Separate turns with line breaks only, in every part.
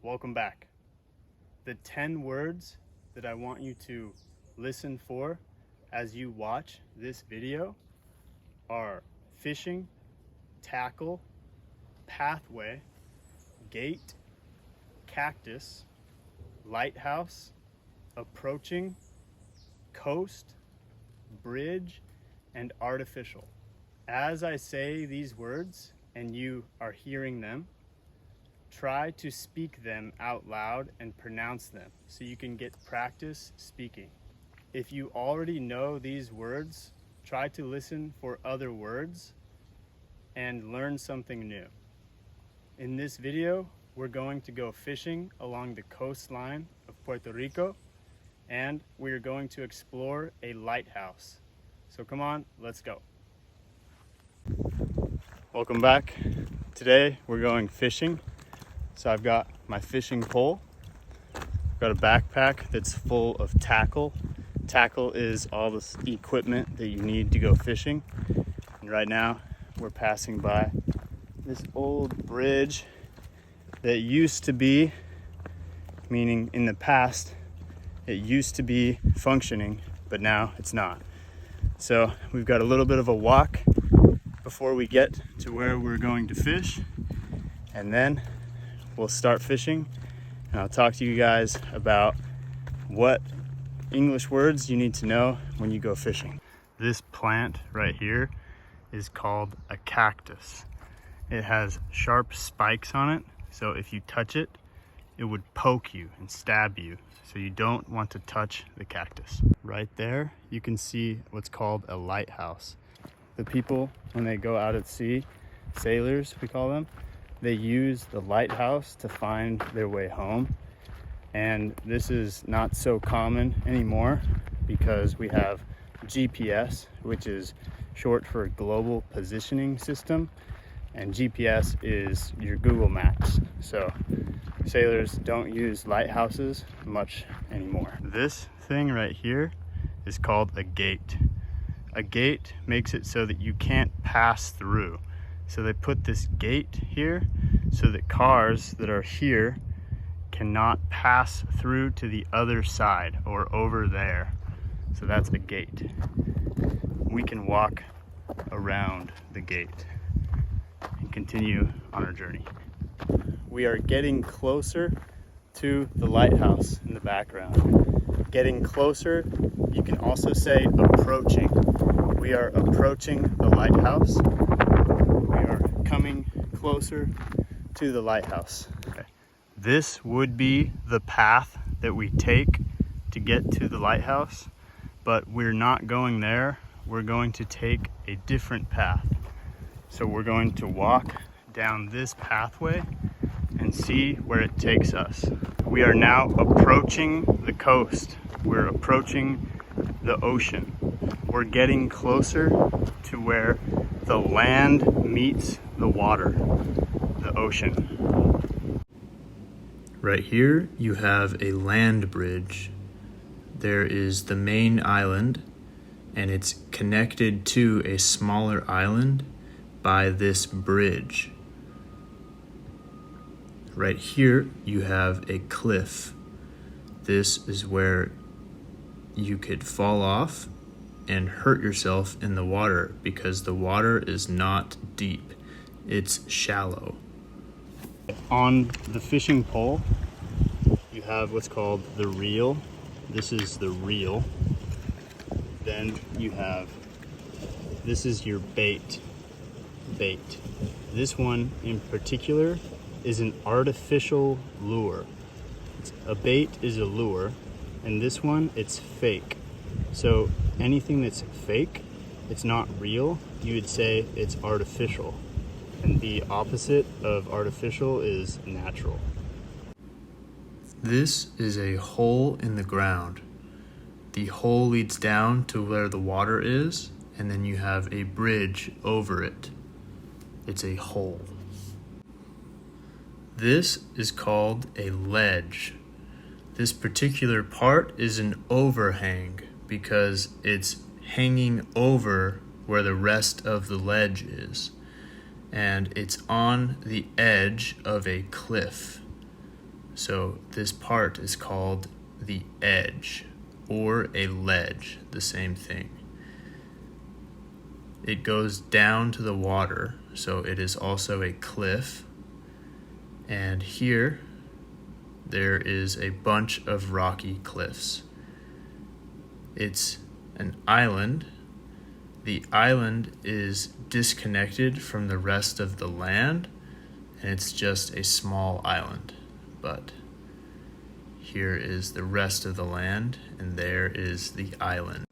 Welcome back. The 10 words that I want you to listen for as you watch this video are fishing, tackle, pathway, gate, cactus, lighthouse, approaching, coast, bridge, and artificial. As I say these words and you are hearing them, try to speak them out loud and pronounce them so you can get practice speaking. If you already know these words, try to listen for other words and learn something new. In this video, we're going to go fishing along the coastline of Puerto Rico, and we're going to explore a lighthouse. So come on, let's go. Welcome back. Today we're going fishing. So I've got my fishing pole. I've got a backpack that's full of tackle. Tackle is all this equipment that you need to go fishing. And right now we're passing by this old bridge that used to be, meaning in the past, it used to be functioning, but now it's not. So we've got a little bit of a walk before we get to where we're going to fish, and then we'll start fishing, and I'll talk to you guys about what English words you need to know when you go fishing. This plant right here is called a cactus. It has sharp spikes on it, so if you touch it, it would poke you and stab you. So you don't want to touch the cactus. Right there, you can see what's called a lighthouse. The people, when they go out at sea, sailors we call them, they use the lighthouse to find their way home. And this is not so common anymore because we have GPS, which is short for Global Positioning System. And GPS is your Google Maps. So sailors don't use lighthouses much anymore. This thing right here is called a gate. A gate makes it so that you can't pass through. So they put this gate here so that cars that are here cannot pass through to the other side or over there. So that's a gate. We can walk around the gate and continue on our journey. We are getting closer to the lighthouse in the background. Getting closer, you can also say approaching. We are approaching the lighthouse. We are coming closer to the lighthouse. Okay. This would be the path that we take to get to the lighthouse, but we're not going there. We're going to take a different path. So we're going to walk down this pathway and see where it takes us. We are now approaching the coast. We're approaching the ocean. We're getting closer to where the land meets the water, the ocean.
Right here you have a land bridge. There is the main island, and it's connected to a smaller island by this bridge. Right here you have a cliff. This is where you could fall off and hurt yourself in the water because the water is not deep, it's shallow.
On the fishing pole, you have what's called the reel. This is the reel. Then you have, this is your bait. This one in particular is an artificial lure. A bait is a lure, and this one, it's fake. So anything that's fake, it's not real, you would say it's artificial. And the opposite of artificial is natural.
This is a hole in the ground. The hole leads down to where the water is, and then you have a bridge over it. It's a hole. This is called a ledge. This particular part is an overhang because it's hanging over where the rest of the ledge is. And it's on the edge of a cliff. So this part is called the edge or a ledge, the same thing. It goes down to the water, so it is also a cliff. And here, there is a bunch of rocky cliffs. It's an island. The island is disconnected from the rest of the land, and it's just a small island. But here is the rest of the land, and there is the island.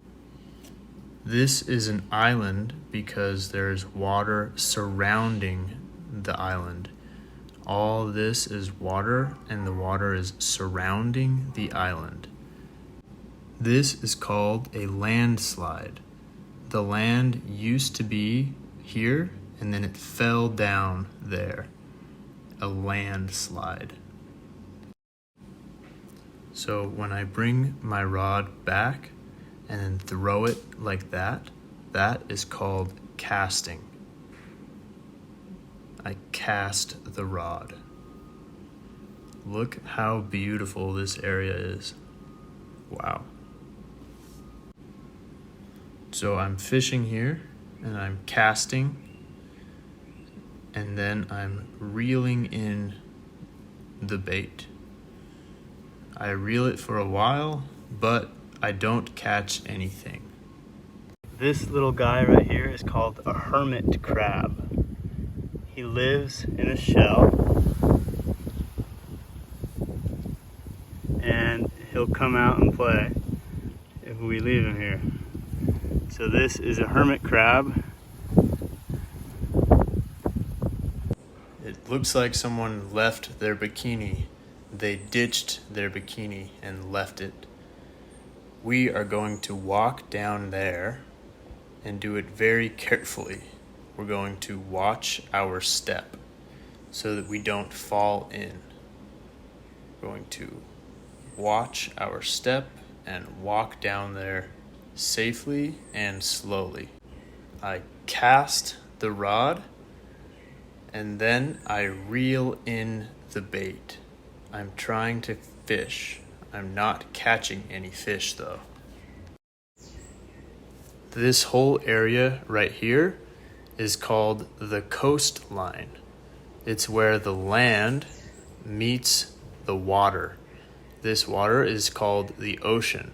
This is an island because there's water surrounding the island. All this is water, and the water is surrounding the island. This is called a landslide. The land used to be here, and then it fell down there. A landslide. So when I bring my rod back and then throw it like that, that is called casting. I cast the rod. Look how beautiful this area is. Wow. So I'm fishing here and I'm casting, and then I'm reeling in the bait. I reel it for a while, but I don't catch anything.
This little guy right here is called a hermit crab. He lives in a shell, and he'll come out and play if we leave him here. So this is a hermit crab.
It looks like someone left their bikini. They ditched their bikini and left it. We are going to walk down there and do it very carefully. We're going to watch our step so that we don't fall in. We're going to watch our step and walk down there safely and slowly. I cast the rod and then I reel in the bait. I'm trying to fish. I'm not catching any fish though. This whole area right here is called the coastline. It's where the land meets the water. This water is called the ocean.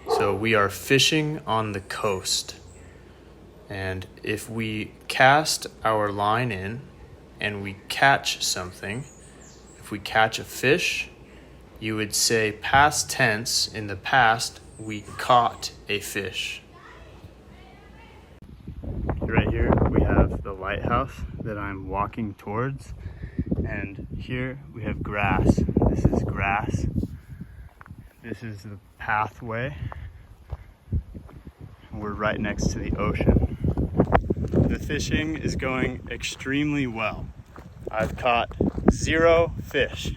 So we are fishing on the coast. And if we cast our line in and we catch something, if we catch a fish, you would say past tense, in the past, we caught a fish.
Right here we have the lighthouse that I'm walking towards, and here we have grass. This is grass. This is the pathway. We're right next to the ocean. The fishing is going extremely well. I've caught 0 fish.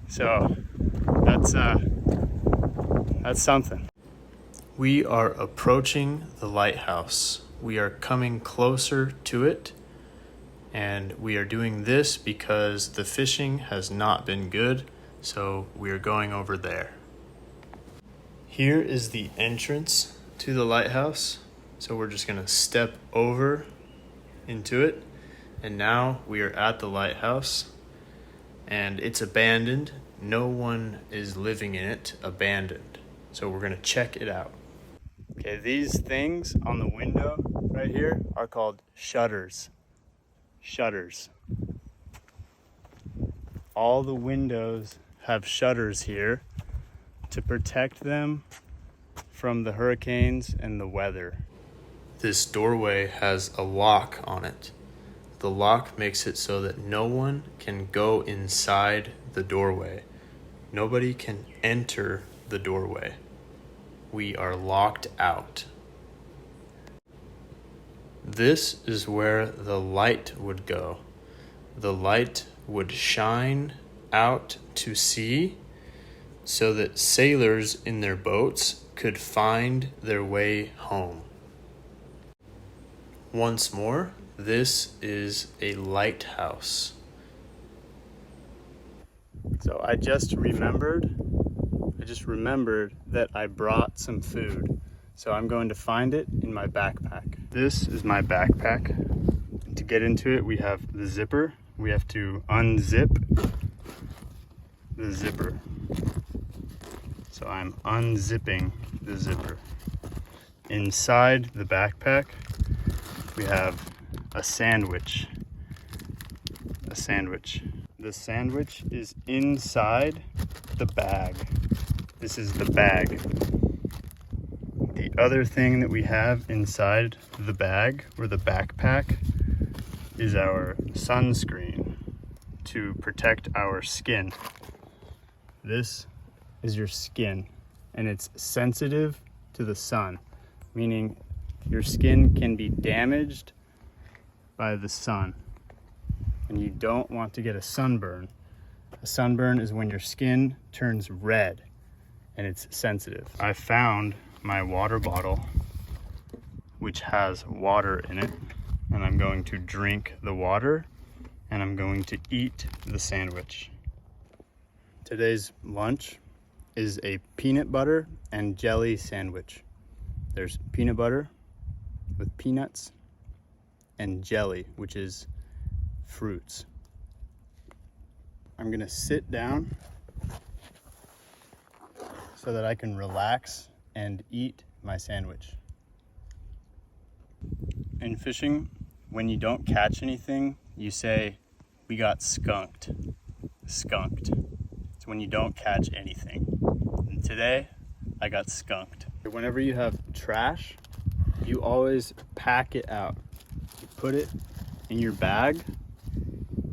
So that's something.
We are approaching the lighthouse. We are coming closer to it, and we are doing this because the fishing has not been good, so we are going over there. Here is the entrance to the lighthouse, so we're just gonna step over into it, and now we are at the lighthouse, and it's abandoned. No one is living in it, abandoned. So we're gonna check it out.
Okay, these things on the window right here are called shutters. Shutters. All the windows have shutters here to protect them from the hurricanes and the weather.
This doorway has a lock on it. The lock makes it so that no one can go inside the doorway. Nobody can enter the doorway. We are locked out. This is where the light would go. The light would shine out to sea so that sailors in their boats could find their way home. Once more, this is a lighthouse.
So I just remembered that I brought some food. So I'm going to find it in my backpack. This is my backpack. To get into it, we have the zipper. We have to unzip the zipper. So I'm unzipping the zipper. Inside the backpack, we have a sandwich. The sandwich is inside the bag. This is the bag. The other thing that we have inside the bag or the backpack is our sunscreen to protect our skin. This is your skin, and it's sensitive to the sun, meaning your skin can be damaged by the sun, and you don't want to get a sunburn. A sunburn is when your skin turns red and it's sensitive. I found my water bottle, which has water in it, and I'm going to drink the water and I'm going to eat the sandwich. Today's lunch is a peanut butter and jelly sandwich. There's peanut butter with peanuts and jelly, which is fruits. I'm gonna sit down so that I can relax and eat my sandwich. In fishing, when you don't catch anything, you say, "We got skunked." Skunked. It's when you don't catch anything. And today, I got skunked. Whenever you have trash, you always pack it out. You put it in your bag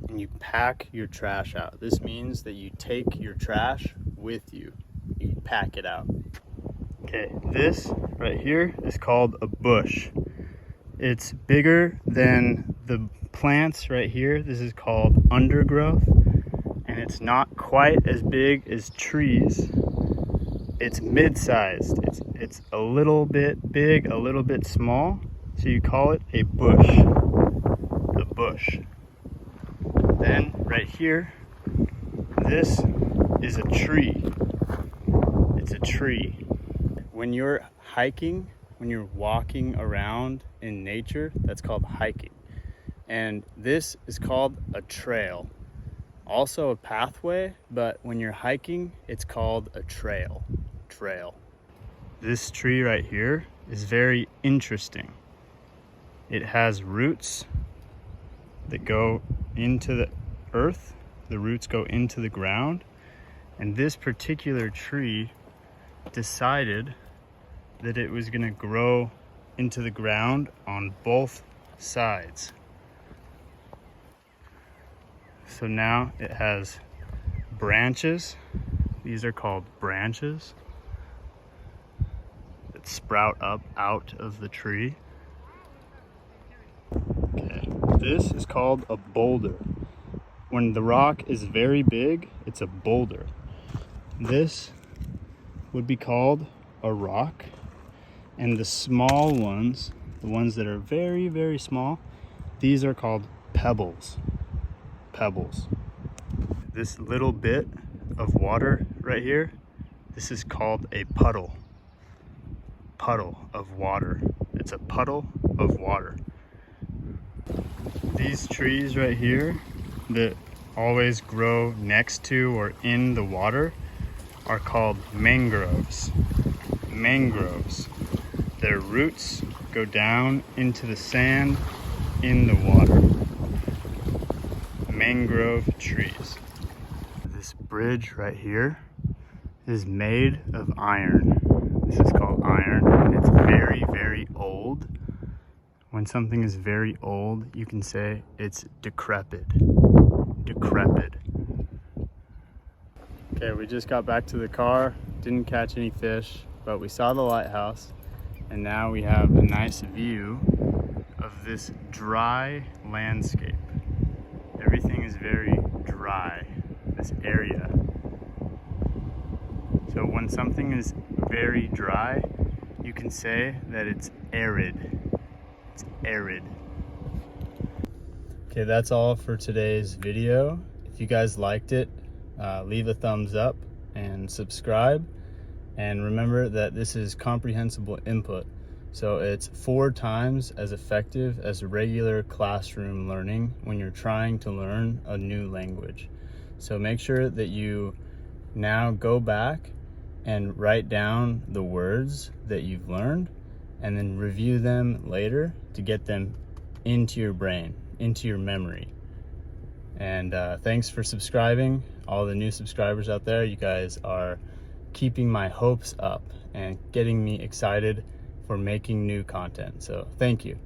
and you pack your trash out. This means that you take your trash with you. You pack it out. Okay, this right here is called a bush. It's bigger than the plants right here. This is called undergrowth, and it's not quite as big as trees. It's mid-sized. It's a little bit big, a little bit small, so you call it a bush. A bush. Then right here, this is a tree. It's a tree. When you're hiking, when you're walking around in nature, that's called hiking. And this is called a trail. Also a pathway, but when you're hiking, it's called a trail. Trail. This tree right here is very interesting. It has roots that go into the earth. The roots go into the ground. And this particular tree decided that it was going to grow into the ground on both sides. So now it has branches. These are called branches that sprout up out of the tree. Okay, this is called a boulder. When the rock is very big, it's a boulder. This would be called a rock. And the small ones, the ones that are very, very small, these are called pebbles. Pebbles. This little bit of water right here, this is called a puddle. Puddle of water. It's a puddle of water. These trees right here that always grow next to or in the water are called mangroves. Mangroves. Their roots go down into the sand in the water. Mangrove trees. This bridge right here is made of iron. This is called iron. It's very, very old. When something is very old, you can say it's decrepit. Decrepit. Okay, we just got back to the car. Didn't catch any fish, but we saw the lighthouse. And now we have a nice view of this dry landscape. Everything is very dry, this area. So when something is very dry, you can say that it's arid. It's arid. Okay, that's all for today's video. If you guys liked it, leave a thumbs up and subscribe. And remember that this is comprehensible input. So it's 4 times as effective as regular classroom learning when you're trying to learn a new language. So make sure that you now go back and write down the words that you've learned and then review them later to get them into your brain, into your memory. And thanks for subscribing, all the new subscribers out there. You guys are keeping my hopes up and getting me excited for making new content. So thank you.